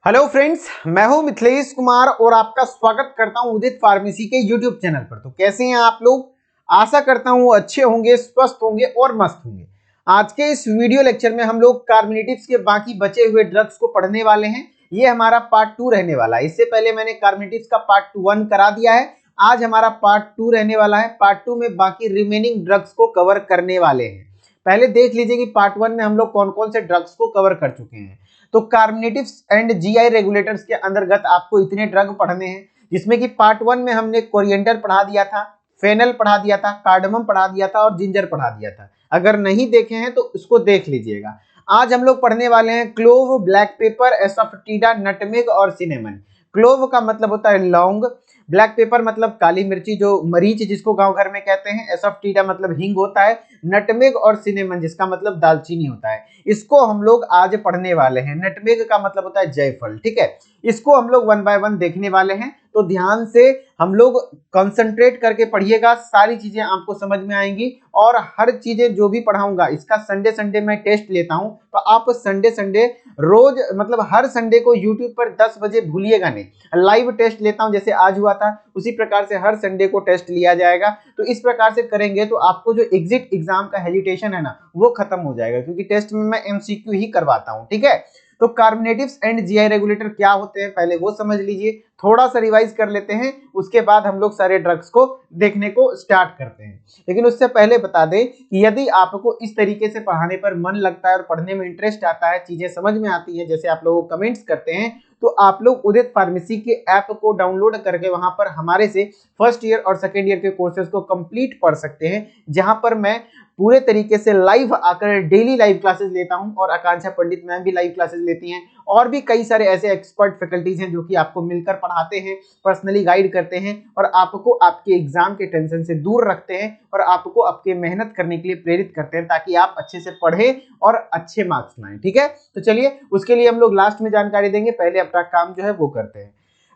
Hello friends, मैं हूं मिथिलेश कुमार और आपका स्वागत करता हूं उदित फार्मेसी के यूट्यूब चैनल पर। तो कैसे हैं आप लोग? आशा करता हूं अच्छे होंगे, स्वस्थ होंगे और मस्त होंगे। आज के इस वीडियो लेक्चर में हम लोग कार्बोनेटिव्स के बाकी बचे हुए ड्रग्स को पढ़ने वाले हैं। ये हमारा पार्ट 2 रहने वाला है। इससे पहले मैंने कार्बोनेटिव्स का पार्ट 1 करा दिया है। आज हमारा पार्ट 2 रहने वाला है। पार्ट 2 में बाकी रिमेनिंग ड्रग्स को कवर करने वाले हैं। पहले देख लीजिए कि पार्ट 1 में हम लोग कौन कौन से ड्रग्स को कवर कर चुके हैं। तो कार्बोनेटिव्स एंड जीआई रेगुलेटर्स के अंतर्गत आपको इतने ड्रग पढ़ने हैं, जिसमें कि पार्ट 1 में हमने कोरिएंडर पढ़ा दिया था, फेनल पढ़ा दिया था, कार्डमम पढ़ा दिया था और जिंजर पढ़ा दिया था। अगर नहीं देखे हैं तो उसको देख लीजिएगा। आज हम लोग पढ़ने वाले हैं क्लोव, ब्लैक पेपर, एसोफेटिडा, नटमेग और सिनेमन। क्लोव का मतलब होता है लौंग, ब्लैक पेपर मतलब काली मिर्ची जो मरीच जिसको गांव घर में कहते हैं, एसोफेटिडा मतलब हींग होता है, नटमेग और सिनेमन जिसका मतलब दालचीनी होता है। इसको हम लोग आज पढ़ने वाले हैं। नटमेग का मतलब होता है जायफल, ठीक है। इसको हम लोग 1 बाय 1 देखने वाले हैं। तो ध्यान से हम लोग कंसंट्रेट करके पढ़िएगा, सारी चीजें आपको समझ में आएंगी। और हर चीजें जो भी पढ़ाऊंगा, इसका संडे संडे मैं टेस्ट लेता हूं, तो आप संडे संडे रोज मतलब हर संडे को यूट्यूब पर 10 बजे भूलिएगा नहीं, लाइव टेस्ट लेता हूं। जैसे आज हुआ था उसी प्रकार से हर संडे को टेस्ट लिया जाएगा। तो इस प्रकार से करेंगे तो आपको जो एग्जिट एग्जाम का हेजिटेशन है ना, वो खत्म हो जाएगा, क्योंकि टेस्ट में मैं एमसीक्यू ही करवाता हूं, ठीक है। तो कार्बोनेटिव्स एंड जीआई रेगुलेटर क्या होते हैं पहले वो समझ लीजिए, थोड़ा सा रिवाइज कर लेते हैं, उसके बाद हम लोग सारे ड्रग्स को देखने को स्टार्ट करते हैं। लेकिन उससे पहले बता दें कि यदि आपको इस तरीके से पढ़ाने पर मन लगता है और पढ़ने में इंटरेस्ट आता है, चीजें समझ में आती है, जैसे आप लोग कमेंट्स करते हैं, तो आप लोग उदित फार्मेसी के ऐप को डाउनलोड करके वहां पर हमारे से फर्स्ट ईयर और सेकेंड ईयर के कोर्सेज को कंप्लीट पढ़ सकते हैं, जहां पर मैं पूरे तरीके से लाइव आकर डेली लाइव क्लासेस लेता हूं और आकांक्षा पंडित मैम भी लाइव क्लासेस लेती हैं, और भी कई सारे ऐसे एक्सपर्ट फैकल्टीज हैं जो कि आपको मिलकर पढ़ाते हैं, पर्सनली गाइड करते हैं और आपको आपके एग्जाम के टेंशन से दूर रखते हैं और आपको आपके मेहनत करने के लिए प्रेरित करते हैं, ताकि आप अच्छे से पढ़ें और अच्छे मार्क्स लाएं, ठीक है। तो चलिए उसके लिए हम लोग लास्ट में जानकारी देंगे, पहले अपना काम जो है वो करते हैं।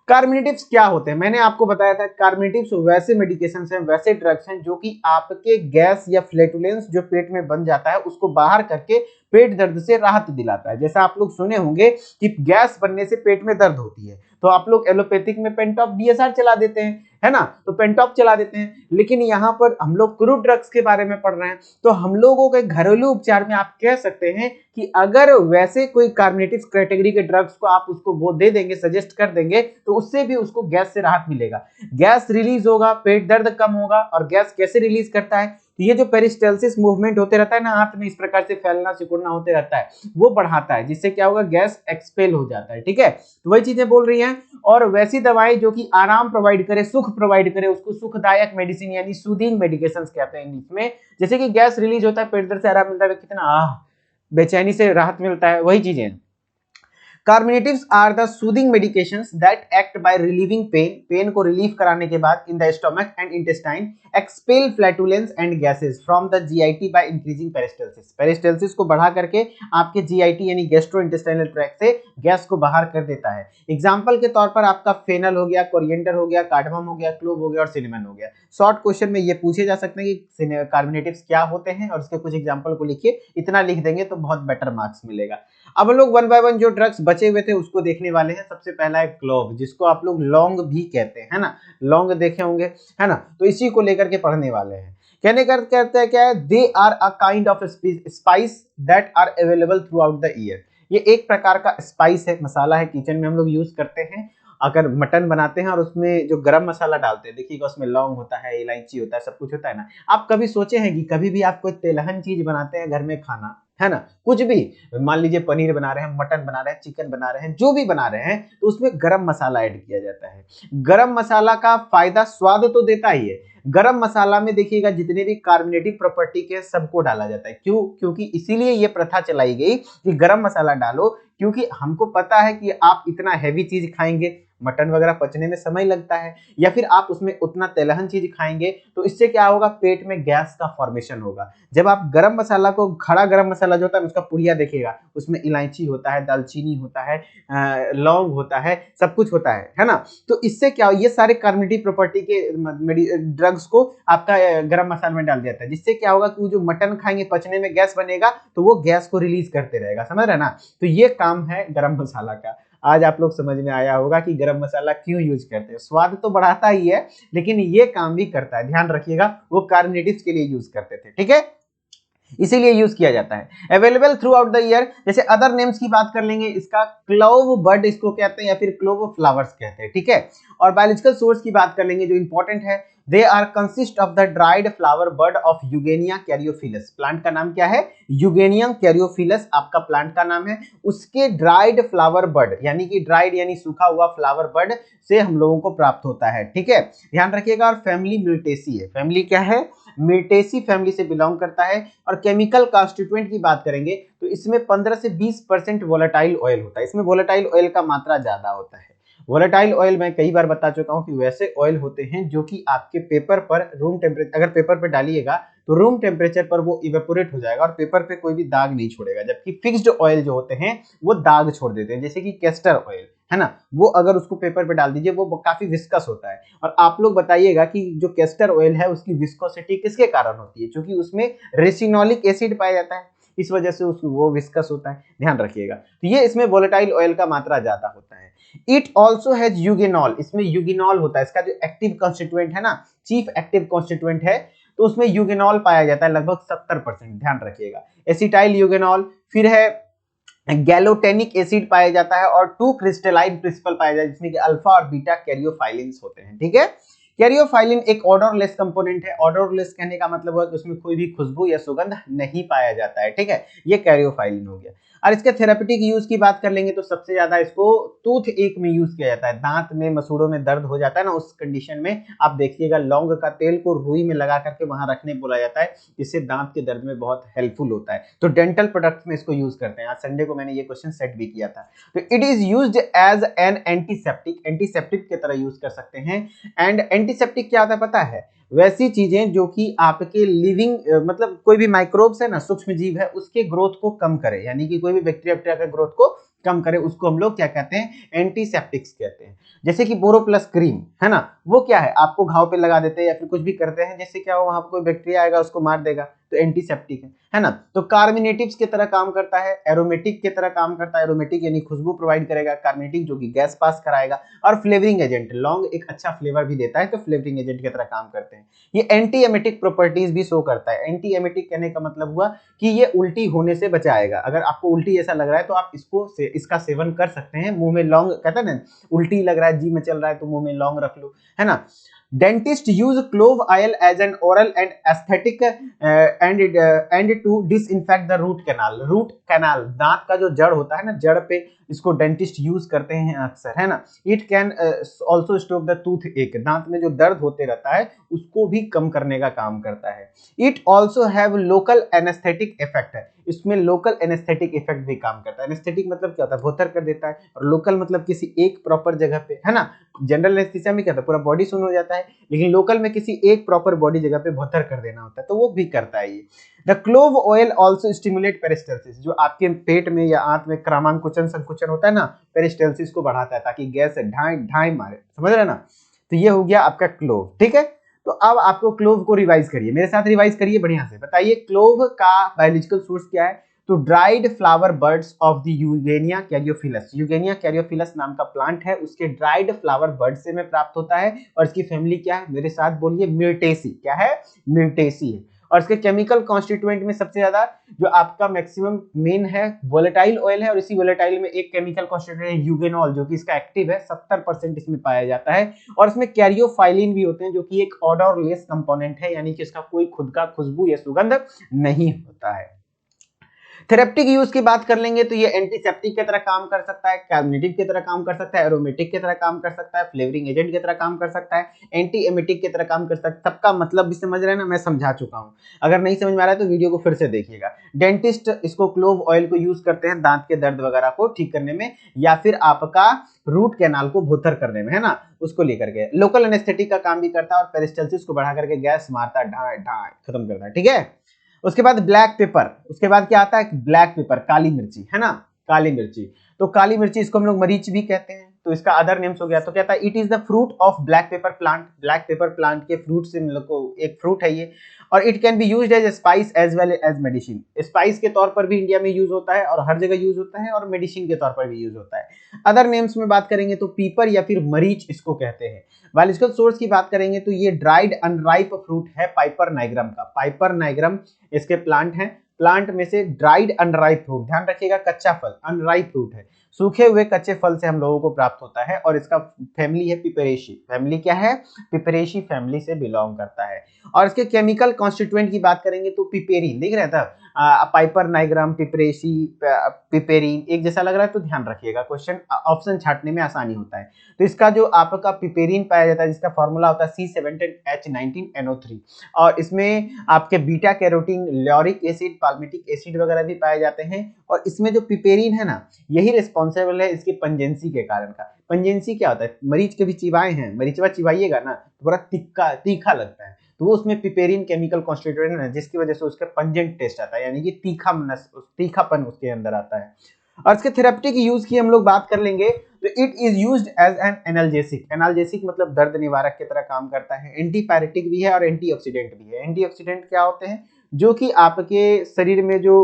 कार्बोनेटिव्स क्या होते हैं? मैंने आपको बताया था कार्बोनेटिव्स वैसे मेडिकेशंस हैं, वैसे ड्रग्स हैं जो कि आपके गैस या फ्लैटुलेंस जो पेट में बन जाता है उसको बाहर करके पेट दर्द से राहत दिलाता है। जैसा आप लोग सुने होंगे कि गैस बनने से पेट में दर्द होती है, तो आप लोग एलोपैथिक में पेंटॉप डीएसआर चला देते हैं, है ना, तो पेंटॉप चला देते हैं। लेकिन यहाँ पर हम लोग क्रूड ड्रग्स के बारे में पढ़ रहे हैं, तो हम लोगों के घरेलू उपचार में आप कह सकते हैं कि अगर वैसे कोई कार्बोनेटिव कैटेगरी के ड्रग्स को आप उसको वो दे देंगे, सजेस्ट कर देंगे, तो उससे भी उसको गैस से राहत मिलेगा, गैस रिलीज होगा, पेट दर्द कम होगा। और गैस कैसे रिलीज करता है? तो ये जो पेरिस्टाल्सिस मूवमेंट होते रहता है ना हाथ में, इस प्रकार से फैलना सिकुड़ना होते रहता है, वो बढ़ाता है, जिससे क्या होगा, गैस एक्सपेल हो जाता है, ठीक है। तो वही चीजें बोल रही हैं। और वैसी दवाई जो कि आराम प्रोवाइड करे, सुख प्रोवाइड करे, उसको सुखदायक मेडिसिन यानी सूदिंग मेडिकेशंस कहते हैं इंग्लिश में। जैसे कि गैस रिलीज होता है, पेट दर्द से आराम मिलता है, कितना बेचैनी से राहत मिलता है, वही चीजें। Carbonatives are the soothing medications that act by relieving pain, pain को रिलीव कराने के बाद in the stomach and intestine, expel flatulence and gases from the GIT by increasing peristalsis. Peristalsis को बढ़ा करके आपके GIT यानी गैस्ट्रो इंटेस्टाइनल ट्रैक्ट से गैस को बाहर कर देता है। एग्जाम्पल के तौर पर आपका फेनल हो गया, कोरिएंडर हो गया, कार्डमम हो गया, क्लोव हो गया और सिनेमन हो गया। शॉर्ट क्वेश्चन में ये पूछे जा सकते हैं कि कार्बोनेटिव्स क्या होते हैं और उसके कुछ एग्जाम्पल को लिखिए। इतना लिख देंगे तो बहुत बेटर मार्क्स मिलेगा। अब हम लोग 1 बाय 1 जो ड्रग्स बचे हुए थे उसको देखने वाले हैं। सबसे पहला है क्लोव, जिसको आप लोग लौंग भी कहते हैं, है ना, लौंग देखे होंगे, है ना। तो इसी को लेकर के पढ़ने वाले हैं। कहने का कहते हैं क्या है, they are a kind of spice that are available throughout the year. ये एक प्रकार का स्पाइस है, मसाला है, किचन में हम लोग यूज करते हैं। अगर मटन बनाते हैं और उसमें जो गरम मसाला डालते हैं, देखिएगा उसमें लौंग होता है, इलायची होता है, सब कुछ होता है ना। आप कभी सोचे हैं कि कभी भी आप कोई तेलहन चीज बनाते हैं घर में खाना, है ना, कुछ भी, मान लीजिए पनीर बना रहे हैं, मटन बना रहे हैं, चिकन बना रहे हैं, जो भी बना रहे हैं, तो उसमें गरम मसाला ऐड किया जाता है। गरम मसाला का फायदा स्वाद तो देता ही है। गरम मसाला में देखिएगा जितने भी कार्बोनेटिव प्रॉपर्टी के सबको डाला जाता है। क्यों? क्योंकि इसीलिए ये प्रथा चलाई गई कि गरम मसाला डालो, क्योंकि हमको पता है कि आप इतना हैवी चीज खाएंगे, मटन वगैरह पचने में समय लगता है, या फिर आप उसमें उतना तेलहन चीज खाएंगे, तो इससे क्या होगा, पेट में गैस का फॉर्मेशन होगा। जब आप गरम मसाला को, खड़ा गरम मसाला जो होता है उसका पुड़िया देखिएगा, उसमें इलायची होता है, दालचीनी होता है, लौंग होता है, सब कुछ होता है ना। तो इससे क्या, ये सारे कार्बोनेटिव प्रॉपर्टी के ड्रग्स को आपका गरम मसाला में डाल दिया जाता है, जिससे क्या होगा कि वो जो मटन खाएंगे पचने में गैस बनेगा, तो वो गैस को रिलीज करते रहेगा, समझ रहे ना। तो ये काम है गरम मसाला का। आज आप लोग समझ में आया होगा कि गरम मसाला क्यों यूज करते हैं। स्वाद तो बढ़ाता ही है लेकिन ये काम भी करता है, ध्यान रखिएगा। वो कार्बोनेटिव्स के लिए यूज करते थे, ठीक है, इसीलिए यूज किया जाता है। Available throughout the year. जैसे अदर नेम्स की बात कर लेंगे, इसका क्लोव बर्ड इसको कहते हैं या फिर क्लोव फ्लावर्स कहते हैं, ठीक है। और बायोलॉजिकल सोर्स की बात कर लेंगे जो इंपॉर्टेंट है, they are consist of the dried flower bud of Eugenia caryophyllus. Plant का नाम क्या है? यूगेनियम कैरियोफिलस आपका प्लांट का नाम है। उसके ड्राइड फ्लावर बर्ड यानी कि ड्राइड यानी सूखा हुआ फ्लावर बर्ड से हम लोगों को प्राप्त होता है, ठीक है, ध्यान रखिएगा। और फैमिली म्यूटेसी है। फैमिली क्या है? म्यूटेसी फैमिली से बिलोंग करता है। और केमिकल कॉन्स्टिट्यूएंट की बात करेंगे तो इसमें 15 से 20% वोलेटाइल ऑयल होता है। इसमें वोलेटाइल ऑयल का मात्रा ज्यादा होता है। वोलेटाइल ऑयल मैं कई बार बता चुका हूं कि वैसे ऑयल होते हैं जो कि आपके पेपर पर रूम टेम्परेचर, अगर पेपर पर डालिएगा तो रूम टेम्परेचर पर वो इवेपोरेट हो जाएगा और पेपर पे कोई भी दाग नहीं छोड़ेगा। जबकि फिक्स्ड ऑयल जो होते हैं वो दाग छोड़ देते हैं, जैसे कि कैस्टर ऑयल है ना, वो अगर उसको पेपर पे डाल दीजिए वो काफी विस्कस होता है। और आप लोग बताइएगा कि जो कैस्टर ऑयल है उसकी विस्कोसिटी किसके कारण होती है? क्योंकि उसमें रेसिनोलिक एसिड पाया जाता है, इस वजह से वो विस्कस होता है, ध्यान रखिएगा। तो ये इसमें वोलेटाइल ऑयल का मात्रा ज्यादा होता है। It also has eugenol. इसमें यूगेनॉल होता है, इसका जो एक्टिव कॉन्स्टिट्यूएंट है ना, चीफ एक्टिव कॉन्स्टिट्यूएंट है, तो उसमें यूगेनॉल पाया जाता है लगभग 70%, ध्यान रखिएगा। एसिटाइल यूगेनॉल, फिर है गैलोटेनिक एसिड पाया जाता है और 2 क्रिस्टलाइन प्रिंसिपल पाया जाता है जिसमें कि अल्फा और बीटा कैरियोफाइलिन्स होते हैं, ठीक है। कैरियोफाइलिन एक ऑर्डरलेस कंपोनेंट है। ऑर्डरलेस कहने का मतलब है कि उसमें कोई भी खुशबू या सुगंध नहीं पाया जाता है, ठीक है, ये कैरियोफाइलिन हो गया। और इसके थेरेपेटिक यूज की बात कर लेंगे तो सबसे ज्यादा इसको टूथ एक में यूज किया जाता है। दांत में मसूड़ों में दर्द हो जाता है ना, उस कंडीशन में आप देखिएगा लौंग का तेल को रुई में लगा करके वहां रखने बोला जाता है, जिससे दांत के दर्द में बहुत हेल्पफुल होता है। तो डेंटल प्रोडक्ट्स में इसको यूज करते हैं। आज संडे को मैंने ये क्वेश्चन सेट भी किया था। तो it is used as an antiseptic, antiseptic की तरह यूज कर सकते हैं। एंड एंटीसेप्टिक क्या होता है पता है? वैसी चीजें जो कि आपके लिविंग मतलब कोई भी माइक्रोब्स है ना, सूक्ष्म जीव है, उसके ग्रोथ को कम करे, यानी कि कोई भी बैक्टीरिया का ग्रोथ को कम करे, उसको हम लोग क्या कहते हैं? एंटीसेप्टिक्स कहते हैं। जैसे कि बोरोप्लस क्रीम है ना, वो क्या है? आपको घाव पे लगा देते हैं या फिर कुछ भी करते हैं, जैसे क्या हो वहां पर कोई बैक्टीरिया आएगा उसको मार देगा, तो एंटीसेप्टिक है ना। तो कार्बोनेटिव्स की तरह काम करता है, एरोमेटिक की तरह काम करता है। एरोमेटिक यानी खुशबू प्रोवाइड करेगा, कार्बोनेटिक जो कि गैस पास कराएगा। और फ्लेवरिंग एजेंट, लौंग एक अच्छा फ्लेवर भी देता है, तो फ्लेवरिंग एजेंट की तरह काम करते हैं। ये एंटी एमेटिक प्रॉपर्टीज भी शो करता है। एंटी एमेटिक कहने का मतलब हुआ कि ये उल्टी होने से बचाएगा। अगर आपको उल्टी ऐसा लग रहा है तो आप इसका सेवन कर सकते हैं। मुंह में लौंग, कहते हैं ना उल्टी लग रहा है, जी में चल रहा है तो मुंह में लौंग रख लो, है ना। Dentist use clove oil as an oral and aesthetic and to disinfect the root canal. Root canal, दांत का जो जड़ होता है ना, जड़ पे इसको डेंटिस्ट यूज करते हैं अक्सर, है ना। It can also stop the tooth एक, दांत में जो दर्द होते रहता है उसको भी कम करने का काम करता है। It also have local anaesthetic effect है, इसमें लोकल एनेस्थेटिक इफेक्ट भी काम करता है। एनेस्थेटिक मतलब क्या होता है? भोथर कर देता है। और लोकल मतलब किसी एक प्रॉपर जगह पे, है ना। जनरल एनेस्थीसिया में क्या होता है? पूरा बॉडी सुन्न हो जाता है, लेकिन लोकल में किसी एक प्रॉपर बॉडी जगह पे भोथर कर देना होता है, तो वो भी करता है ये। The clove oil also stimulate peristalsis, जो आपके पेट में या आंत में क्रमांकुचन संकुचन होता है ना, पेरिस्टल्सिस को बढ़ाता है ताकि गैस ढाई ढाई मारे, समझ रहे ना। तो ये हो गया आपका क्लोव, ठीक है। तो अब आपको क्लोव को रिवाइज करिए, मेरे साथ रिवाइज करिए बढ़िया से। बताइए क्लोव का बायोलॉजिकल सोर्स क्या है? तो dried flower buds of the Eugenia caryophyllus. Eugenia caryophyllus नाम का प्लांट है, उसके ड्राइड फ्लावर बर्ड से में प्राप्त होता है। और इसकी फैमिली क्या है? मेरे साथ बोलिए, म्यूटेसी। क्या है? म्यूटेसी है। और इसके केमिकल कॉन्स्टिट्यूएंट में सबसे ज्यादा जो आपका मैक्सिमम मेन है वोलेटाइल ऑयल है। और इसी वोलेटाइल में एक केमिकल कॉन्स्टिट्यूएंट है यूगेनॉल, जो कि इसका एक्टिव है, 70% इसमें पाया जाता है। और इसमें कैरियोफाइलिन भी होते हैं जो कि एक ऑर्डरलेस कंपोनेंट है, यानी कि इसका कोई खुद का खुशबू या सुगंध नहीं होता है। थेरेप्टिक यूज की बात कर लेंगे तो ये एंटीसेप्टिक की तरह काम कर सकता है, कार्बोनेटिव की तरह काम कर सकता है, एरोमेटिक की तरह काम कर सकता है, फ्लेवरिंग एजेंट की तरह काम कर सकता है, एंटी एमेटिक की तरह काम कर सकता है। सबका मतलब भी समझ रहे हैं ना, मैं समझा चुका हूं। अगर नहीं समझ में आ रहा है तो वीडियो को फिर से देखिएगा। डेंटिस्ट इसको क्लोव ऑयल को यूज करते हैं दांत के दर्द वगैरह को ठीक करने में, या फिर आपका रूट कैनाल को भोथर करने में, है ना, उसको लेकर के। लोकल एनेस्थेटिक का काम भी करता है और पेरिस्टल्सिस को बढ़ा करके गैस मारता है, ढाई ढाई खत्म करता है, ठीक है। उसके बाद ब्लैक पेपर, उसके बाद क्या आता है? ब्लैक पेपर, काली मिर्ची, है ना, काली मिर्ची। तो काली मिर्ची इसको हम लोग मरीच भी कहते हैं, तो इसका अदर नेम्स हो गया। तो कहता है it is the fruit of black pepper plant, black pepper plant के फ्रूट से हम लोग को एक फ्रूट है ये, और it can be used as spice as well as medicine. Spice के तौर पर भी इंडिया में यूज होता है और हर जगह यूज होता है, और मेडिसिन के तौर पर भी यूज होता है। अदर नेम्स में बात करेंगे तो पीपर या फिर मरीच इसको कहते हैं। बायोलॉजिकल सोर्स की बात करेंगे तो ये ड्राइड अनराइप फ्रूट है पाइपर नाइग्रम का। पाइपर नाइग्रम इसके प्लांट हैं, प्लांट में से ड्राइड अनराइप फ्रूट, ध्यान रखिएगा कच्चा फल, अनराइप फ्रूट है, सूखे हुए कच्चे फल से हम लोगों को प्राप्त होता है, और इसका फैमिली है पिपरेशी। फैमिली क्या है? पिपरेशी फैमिली से बिलोंग करता है। और इसके केमिकल कॉन्स्टिट्यूएंट की बात करेंगे तो पिपेरीन, देख रहे था पाइपर नाइग्राम, पिपरेशी, पिपेरीन एक जैसा लग रहा है, तो ध्यान रखिएगा, क्वेश्चन ऑप्शन छांटने में आसानी होता है। तो इसका जो आपका पिपेरीन पाया जाता है, जिसका फॉर्मूला होता है C17H19NO3, और इसमें आपके beta carotene, lauric acid, palmitic acid वगैरह भी पाए जाते हैं। और इसमें जो पिपेरीन है ना, यही रिस्पॉन्सिबल है इसकी पंजेंसी के कारण का। पंजेंसी क्या होता है? मरीच के भी चिबाए हैं, मरीचवा चिबाइएगा ना तो बड़ा तीखा लगता है, तो वो उसमें पिपेरिन केमिकल कॉन्स्टिट्यूएंट है ना, जिसकी वजह से उसका पंजेंट टेस्ट आता है, यानी कि तीखापन उसके अंदर आता है। और इसके थेरेप्यूटिक यूज की हम लोग बात कर लेंगे तो it is used as an analgesic. Analgesic मतलब दर्द निवारक की तरह काम करता है। एंटीपायरेटिक भी है और एंटीऑक्सीडेंट भी है। एंटीऑक्सीडेंट क्या होते हैं? जो कि आपके शरीर में जो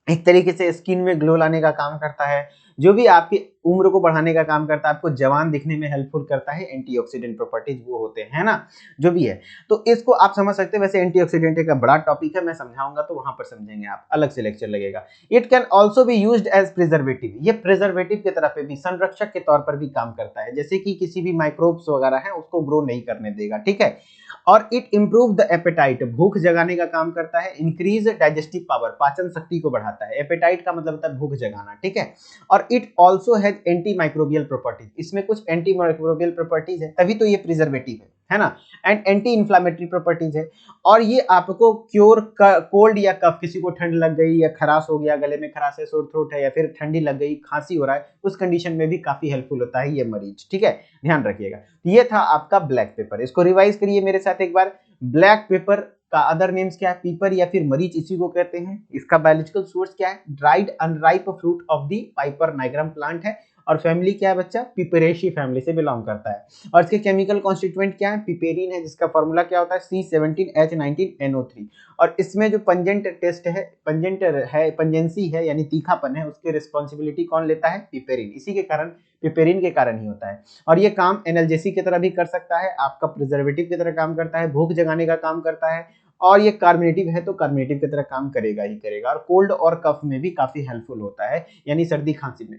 एक तरीके से स्किन में ग्लो लाने का काम करता है, जो भी आपकी उम्र को बढ़ाने का काम करता है, आपको जवान दिखने में हेल्पफुल करता है, एंटीऑक्सीडेंट प्रॉपर्टीज वो होते हैं ना, जो भी है। तो इसको आप समझ सकते हैं। वैसे एंटीऑक्सीडेंट का बड़ा टॉपिक है, मैं समझाऊंगा तो वहां पर समझेंगे आप, अलग से लेक्चर लगेगा। It can also be used as preservative. ये प्रिजर्वेटिव की तरफ भी, संरक्षक के तौर पर भी काम करता है, जैसे कि किसी भी माइक्रोब्स वगैरह है उसको ग्रो नहीं करने देगा, ठीक है। और इट इंप्रूव द एपेटाइट, भूख जगाने का काम करता है। इंक्रीज डाइजेस्टिव पावर, पाचन शक्ति को बढ़ाता है। एपेटाइट का मतलब होता है भूख जगाना, ठीक है। और it also has anti microbial properties, इसमें कुछ एंटी माइक्रोबियल प्रॉपर्टीज है, तभी तो ये प्रिजर्वेटिव है ना। एंड एंटी इंफ्लामेटरी प्रॉपर्टीज है। और ये आपको क्योर कोल्ड या कफ, किसी को ठंड लग गई या खराश हो गया, गले में खराश है, सोर थ्रोट है, या फिर ठंडी लग गई, खांसी हो रहा है, उस कंडीशन में भी काफी हेल्पफुल होता है ये मरीज, ठीक है, ध्यान रखिएगा। ये था आपका ब्लैक पेपर, इसको रिवाइज करिए मेरे साथ एक बार। ब्लैक पेपर का अदर नेम्स क्या है? पीपर या फिर मरीच इसी को कहते हैं। इसका बायोलॉजिकल सोर्स क्या है? Dried unripe fruit of the Piper nigrum plant है। और फैमिली क्या है बच्चा? पिपरेशी फैमिली से बिलोंग करता है। और इसके केमिकल कॉन्स्टिट्यूएंट क्या है? पिपेरिन है, जिसका फॉर्मूला क्या होता है? C17H19NO3। और इसमें जो पंजेंट टेस्ट है, पंजेंसी है यानी तीखापन है, उसकी रिस्पॉन्सिबिलिटी कौन लेता है? पिपेरिन। इसी के कारण, पिपेरिन के कारण ही होता है। और ये काम एनाल्जेसिक की तरह भी कर सकता है, आपका प्रिजर्वेटिव की तरह काम करता है, भूख जगाने का काम करता है, और ये कार्बोनेटिव है तो कार्बोनेटिव की तरह काम करेगा ही करेगा। और कोल्ड और कफ में भी काफी हेल्पफुल होता है, यानी सर्दी खांसी में।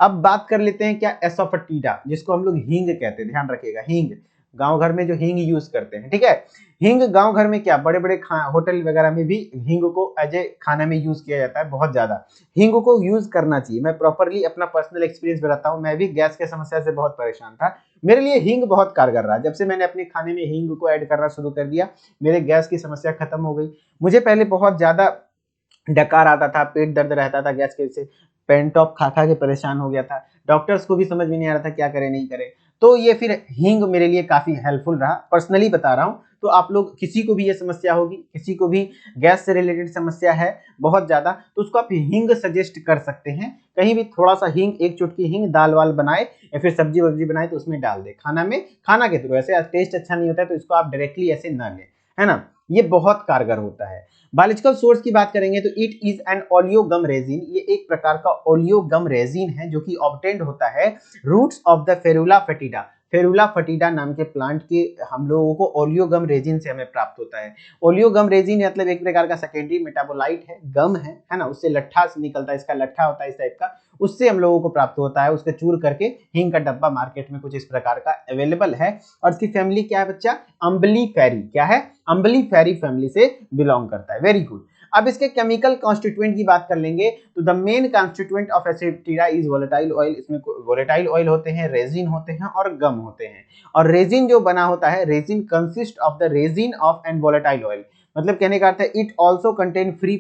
अब बात कर लेते हैं क्या? एसोफेटिडा, जिसको हम लोग हींग कहते हैं, ध्यान रखिएगा। हींग, गांव घर में जो हींग यूज करते हैं, ठीक है। हींग गांव घर में क्या, बड़े बड़े होटल वगैरह में भी हींग को एज ए खाना में यूज किया जाता है, बहुत ज्यादा। हींग को यूज करना चाहिए। मैं प्रॉपरली अपना पर्सनल एक्सपीरियंस बताता हूँ, मैं भी गैस की समस्या से बहुत परेशान था। मेरे लिए हींग बहुत कारगर रहा। जब से मैंने अपने खाने में हींग को ऐड करना शुरू कर दिया, मेरे गैस की समस्या खत्म हो गई। मुझे पहले बहुत ज्यादा डकार आता था, पेट दर्द रहता था गैस के वजह से, पेंटॉप खा खा के परेशान हो गया था। डॉक्टर्स को भी समझ में नहीं आ रहा था क्या करें नहीं करें। तो ये फिर हींग मेरे लिए काफी हेल्पफुल रहा, पर्सनली बता रहा हूँ। तो आप लोग, किसी को भी ये समस्या होगी, किसी को भी गैस से रिलेटेड समस्या है बहुत ज्यादा, तो उसको आप हींग सजेस्ट कर सकते हैं। कहीं भी थोड़ा सा हींग, एक चुटकी हींग, दाल वाल बनाए या फिर सब्जी वब्जी बनाए तो उसमें डाल दे खाना में, खाना के थ्रू। ऐसे टेस्ट अच्छा नहीं होता है तो इसको आप डायरेक्टली ऐसे न लें, है ना। ये बहुत कारगर होता है। बायोलॉजिकल सोर्स की बात करेंगे तो it is an oleo-gum resin. ये एक प्रकार का ओलियोगम रेजिन है जो कि ऑब्टेन्ड होता है roots of the Ferula foetida. Ferula foetida नाम के प्लांट के हम लोगों को ओलियोगम रेजिन से हमें प्राप्त होता है। ओलियोगम रेजिन मतलब एक प्रकार का सेकेंडरी मेटाबोलाइट है, गम है ना, उससे लट्ठा निकलता है, इसका लट्ठा होता है इस टाइप का, उससे हम लोगों को प्राप्त होता है। उसके चूर करके हींग का डब्बा मार्केट में कुछ इस प्रकार का अवेलेबल है। और इसकी फैमिली क्या है बच्चा? अम्बलीफेरी। क्या है? अम्बलीफेरी फैमिली से बिलोंग करता है। Very good. अब इसके केमिकल कॉन्स्टिट्यूएंट की बात कर लेंगे तो the main constituent of asafoetida is volatile oil. इसमें वोलेटाइल ऑयल होते हैं, रेजिन होते हैं और गम होते हैं। और रेजिन जो बना होता है, resin consist of the resin of an volatile oil. मतलब कहने का अर्थ है इट ऑल्सो कंटेन फ्री,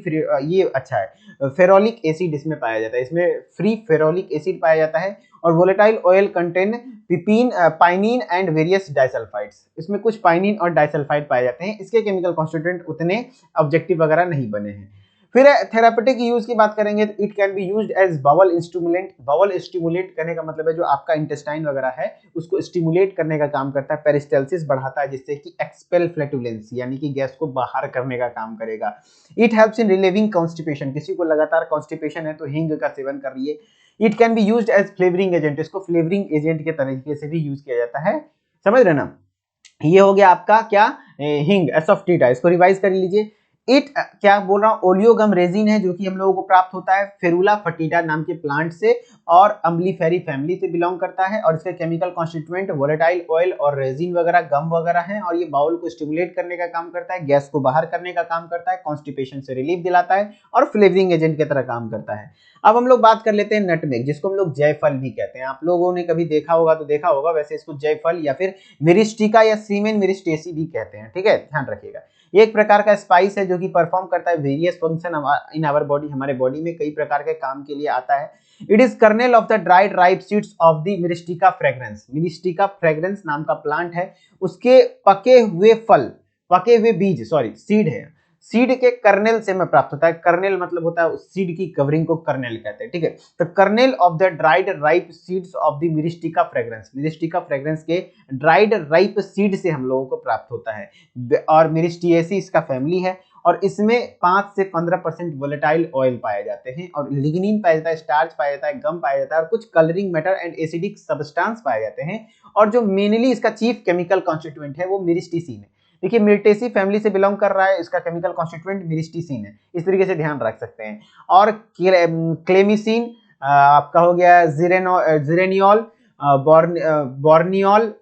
ये अच्छा है, फेरोलिक एसिड इसमें पाया जाता है, इसमें फ्री फेरोलिक एसिड पाया जाता है। और volatile oil contain pinene and various disulphides, इसमें कुछ पाइनिन और डाइसल्फाइड पाए जाते हैं। इसके केमिकल कॉन्स्टिट्यूएंट उतने ऑब्जेक्टिव वगैरह नहीं बने हैं। फिर थेरापेटिक यूज की बात करेंगे तो it can be used as bowel stimulant. Bowel stimulate करने का मतलब है जो आपका इंटेस्टाइन वगैरह है उसको स्टिमुलेट करने का काम करता है। पेरिस्टाल्सिस बढ़ाता है जिससे कि एक्सपेल फ्लैटुलेंस यानी कि गैस को बाहर करने का काम करेगा। It helps in relieving constipation, किसी को लगातार कॉन्स्टिपेशन है तो हींग का सेवन कर रही है। It can be used as flavouring agent, इसको फ्लेवरिंग एजेंट के तरीके से भी यूज किया जाता है। समझ रहे ना, ये हो गया आपका क्या, हिंग एसोफ्टिटा, इसको रिवाइज कर लीजिए। इट क्या बोल रहा हूँ, ओलियोगम रेजिन है जो कि हम लोगों को प्राप्त होता है फेरुला फटीटा नाम के प्लांट से और अम्लीफेरी फैमिली से बिलोंग करता है और इसका केमिकल कॉन्स्टिट्यूएंट वोलेटाइल ऑयल और रेजिन वगैरह गम वगैरह है और ये बाउल को स्टिमुलेट करने का काम करता है, गैस को बाहर करने का काम करता है, कॉन्स्टिपेशन से रिलीफ दिलाता है और फ्लेवरिंग एजेंट की तरह काम करता है। अब हम लोग बात कर लेते हैं नटमेग, जिसको हम लोग जायफल भी कहते हैं। आप लोगों ने कभी देखा होगा तो देखा होगा, वैसे इसको जायफल या फिर मिरिस्टिका या सीमेन मिरिस्टेसी भी कहते हैं। ठीक है, ध्यान रखिएगा। ये एक प्रकार का स्पाइस है जो कि परफॉर्म करता है various function in our body, हमारे बॉडी में कई प्रकार के काम के लिए आता है। It is kernel of the dried ripe seeds of the Myristica fragrans. Myristica fragrans नाम का प्लांट है, उसके पके हुए फल, पके हुए बीज, सॉरी सीड है, सीड के कर्नेल से में प्राप्त होता है। कर्नेल मतलब होता है सीड की कवरिंग को कर्नेल कहते हैं। ठीक है, तो kernel of the dried ripe seeds of the Myristica fragrans, Myristica fragrance के ड्राइड राइप सीड से हम लोगों को प्राप्त होता है और मिरिस्टिएसी इसका फैमिली है और इसमें 5 से 15% वोलेटाइल ऑयल पाए जाते हैं और लिग्निन पाया जाता है, स्टार्च पाया जाता है, गम पाया जाता है और कुछ colouring matter and acidic substance पाए जाते हैं और जो मेनली इसका चीफ केमिकल कॉन्स्टिट्यूएंट है वो मिरिस्टिसिन है। देखिए मिर्टेसी फैमिली से बिलोंग कर रहा है, इसका केमिकल कॉन्स्टिट्यूएंट मिरिस्टिसिन है, इस तरीके से ध्यान रख सकते हैं। और क्लेमिसिन आपका हो गया जिरेनियोल, बॉर्नियोल,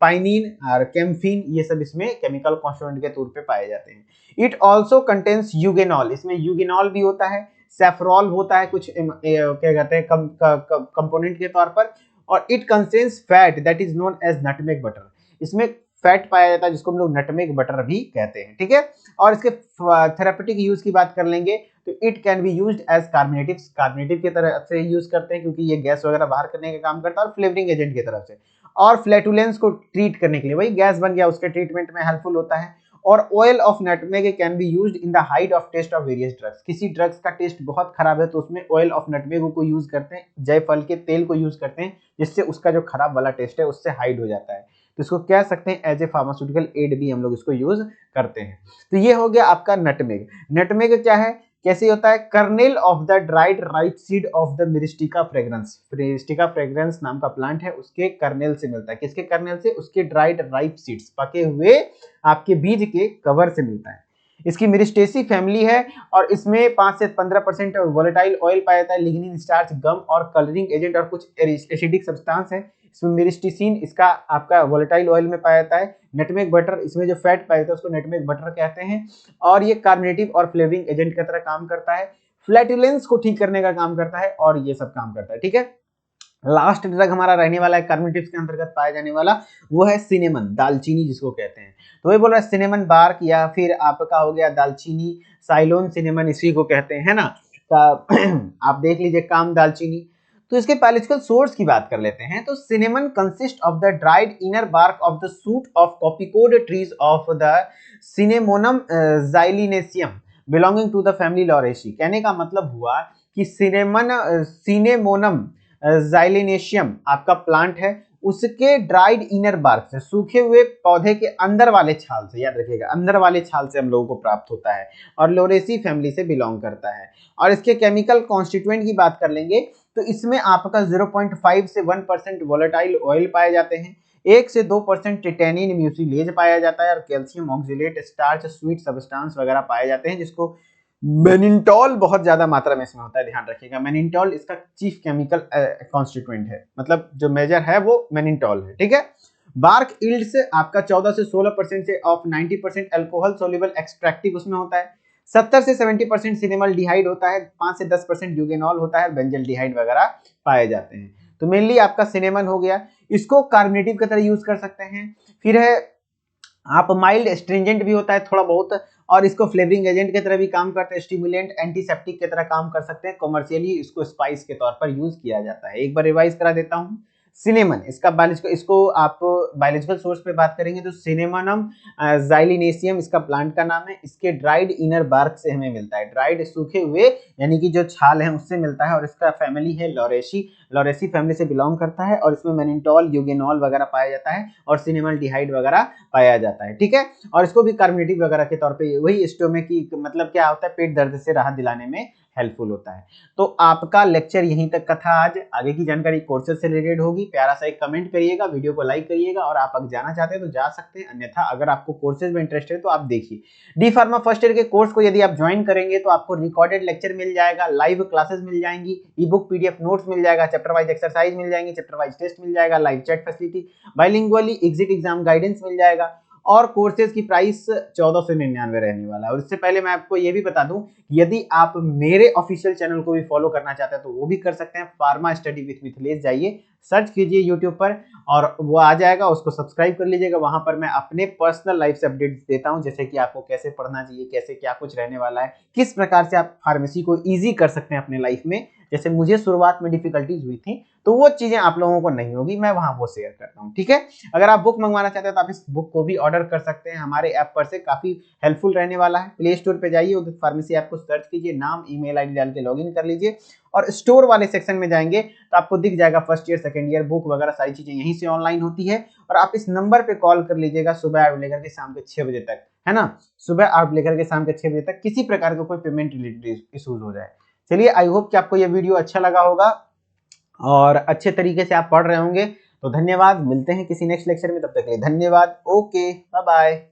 पाइनिन और कैम्फिन, ये सब इसमें केमिकल कॉन्स्टिट्यूएंट के तौर पे पाए जाते हैं। इट ऑल्सो कंटेन्स यूगेनॉल, इसमें यूगेनॉल भी होता है, सेफ्रॉल होता है कुछ क्या कहते हैं कंपोनेंट के तौर पर, और it contains fat that is known as nutmeg butter, इसमें फैट पाया जाता है जिसको हम लोग नटमेग बटर भी कहते हैं। ठीक है, और इसके थेरापेटिक यूज की बात कर लेंगे तो it can be used as carminatives, carminative की तरह से यूज करते हैं क्योंकि ये गैस वगैरह बाहर करने का काम करता है और फ्लेवरिंग एजेंट की तरफ से, और फ्लैटुलेंस को ट्रीट करने के लिए, वही गैस बन गया उसके ट्रीटमेंट में हेल्पफुल होता है। और oil of nutmeg can be used in the height of taste of various drugs, किसी ड्रग्स का टेस्ट बहुत खराब है तो उसमें ऑयल ऑफ नटमेग को यूज करते हैं, जायफल के तेल को यूज करते हैं जिससे उसका जो खराब वाला टेस्ट है उससे हाइड हो जाता है, तो इसको कह सकते हैं एज ए फार्मास्यूटिकल एड भी हम लोग इसको यूज करते हैं। तो ये हो गया आपका नटमेग। नटमेग क्या है, कैसे होता है, kernel of the dried ripe seed of the Myristica fragrans, Myristica fragrans नाम का प्लांट है उसके कर्नेल से मिलता है, किसके कर्नेल से, उसके ड्राइड राइप सीड्स, पके हुए आपके बीज के कवर से मिलता है। इसकी मिरिस्टेसी फैमिली है और इसमें 5 से 15% वोलेटाइल ऑयल पाया जाता है, लिग्निन, स्टार्च, गम और कलरिंग एजेंट और कुछ एसिडिक सब्सटेंस है। इसमें मिरिस्टिसिन इसका आपका वोलेटाइल ऑयल में पाया जाता है। नटमेग बटर, इसमें जो फैट पाया जाता है उसको नटमेग बटर कहते हैं और ये कार्बोनेटिव और फ्लेवरिंग एजेंट की तरह काम करता है, फ्लैटुलेंस को ठीक करने का काम करता है और ये सब काम करता है। ठीक है, लास्ट ड्रग हमारा रहने वाला है कार्बोनेटिव्स के अंतर्गत पाया जाने वाला, वो है सिनेमन, दालचीनी जिसको कहते हैं। तो वही बोल रहा है सिनेमन बार्क या फिर आपका हो गया दालचीनी, साइलोन सिनेमन इसी को कहते हैं ना। आप देख लीजिए काम दालचीनी। तो इसके बायोलॉजिकल सोर्स की बात कर लेते हैं तो cinnamon consist of the dried inner bark of the shoots of coppiced trees of the Cinnamomum zeylanicum belonging to the family Lauraceae. कहने का मतलब हुआ कि सिनेमोनम ज़ाइलिनेशियम आपका प्लांट है, उसके ड्राइड इनर बार्क से, सूखे हुए पौधे के अंदर वाले छाल से, याद रखिएगा अंदर वाले छाल से हम लोगों को प्राप्त होता है और लोरेसी फैमिली से बिलोंग करता है। और इसके केमिकल कॉन्स्टिट्यूएंट की बात कर लेंगे तो इसमें आपका 0.5 से 1% वोलेटाइल ऑयल पाए जाते हैं, 1 से 2% टिटेनिन म्यूसिलेज पाया जाता है और calcium oxalate, starch, sweet substance वगैरह पाए जाते हैं जिसको मेनिंटॉल बहुत ज्यादा मात्रा में इसमें होता है, ध्यान रखिएगा। मेनिंटॉल इसका चीफ केमिकल कॉन्स्टिट्यूएंट है, मतलब जो मेजर है वो मेनिंटॉल है। ठीक है, बार्क यील्ड से आपका 14 से 16% से ऑफ 90% अल्कोहल सोल्यूबल एक्सट्रैक्टिव उसमें होता है, 70 से 70% सिनेमल डिहाइड होता है, 5 से 10% यूगेनॉल होता है, बेंजल डिहाइड वगैरह पाए जाते हैं। तो मेनली आपका सिनेमन हो गया, इसको कार्बोनेटिव की तरह यूज कर सकते हैं। फिर है आप माइल्ड स्ट्रिंजेंट भी होता है थोड़ा बहुत, और इसको फ्लेवरिंग एजेंट की तरह भी काम करते हैं, स्टिमुलेंट, एंटीसेप्टिक की तरह काम कर सकते हैं। कॉमर्शियली इसको स्पाइस के तौर पर यूज किया जाता है। एक बार रिवाइज करा देता हूं, सिनेमन, इसका इसको आप बायोलॉजिकल सोर्स पे बात करेंगे तो सिनेमनम ज़ाइलिनेसियम इसका प्लांट का नाम है। इसके ड्राइड इनर बार्क से हमें मिलता है, ड्राइड सूखे हुए यानी कि जो छाल है उससे मिलता है। और इसका फैमिली है लॉरेशी, लॉरेसी फैमिली से बिलोंग करता है। और इसमें मेनिंटॉल, यूगेनॉल वगैरह पाया जाता है और सिनेमल्डिहाइड वगैरह पाया जाता है, ठीक है। और इसको भी कार्बोनेटिक वगैरह के तौर पे, वही स्टोमक की मतलब क्या होता है, पेट दर्द से राहत दिलाने में हेल्पफुल होता है। तो आपका लेक्चर यहीं तक का था आज। आगे की जानकारी कोर्सेज से रिलेटेड होगी। प्यारा सा एक कमेंट करिएगा, वीडियो को लाइक करिएगा और आप अगर जाना चाहते हैं तो जा सकते हैं, अन्यथा अगर आपको कोर्सेज में इंटरेस्ट है तो आप देखिए। डी फार्मा फर्स्ट ईयर के कोर्स को यदि आप ज्वाइन करेंगे तो आपको रिकॉर्डेड लेक्चर मिल जाएगा, लाइव क्लासेस मिल जाएंगी, ई बुक पीडीएफ नोट्स मिल जाएगा, चैप्टर वाइज एक्सरसाइज मिल जाएंगे, चैप्टर वाइज टेस्ट मिल जाएगा, live chat facility, bilingually exit exam guidance मिल जाएगा। और कोर्सेज की प्राइस 1499 रहने वाला है। और इससे पहले मैं आपको ये भी बता दूं, यदि आप मेरे ऑफिशियल चैनल को भी फॉलो करना चाहते हैं तो वो भी कर सकते हैं। फार्मा स्टडी विद मिथिलेश जाइए, सर्च कीजिए यूट्यूब पर और वो आ जाएगा, उसको सब्सक्राइब कर लीजिएगा। वहां पर मैं अपने पर्सनल लाइफ से अपडेट्स देता हूं, जैसे कि आपको कैसे पढ़ना चाहिए, कैसे क्या कुछ रहने वाला है, किस प्रकार से आप फार्मेसी को ईजी कर सकते हैं अपने लाइफ में। जैसे मुझे शुरुआत में डिफिकल्टीज हुई थी तो वो चीजें आप लोगों को नहीं होगी, मैं वहां वो शेयर करता हूं, ठीक है। अगर आप बुक मंगवाना चाहते हैं तो आप इस बुक को भी ऑर्डर कर सकते हैं हमारे ऐप पर से, काफी हेल्पफुल रहने वाला है। प्ले स्टोर पे जाइए, उदित फार्मेसी ऐप को सर्च कीजिए, नाम ईमेल आईडी डाल के लॉगिन कर लीजिए और स्टोर वाले सेक्शन में जाएंगे तो आपको दिख जाएगा first year, second year book वगैरह सारी चीजें यहीं से ऑनलाइन होती है। और आप इस नंबर पे कॉल कर लीजिएगा सुबह 8 लेकर के शाम के 6 बजे तक, है ना। सुबह 8 लेकर के शाम के 6 बजे तक किसी प्रकार का कोई पेमेंट रिलेटेड इश्यूज हो जाए। चलिए, आई होप कि आपको ये वीडियो अच्छा लगा होगा और अच्छे तरीके से आप पढ़ रहे होंगे। तो धन्यवाद, मिलते हैं किसी नेक्स्ट लेक्चर में, तब तक के लिए धन्यवाद। Okay, bye bye.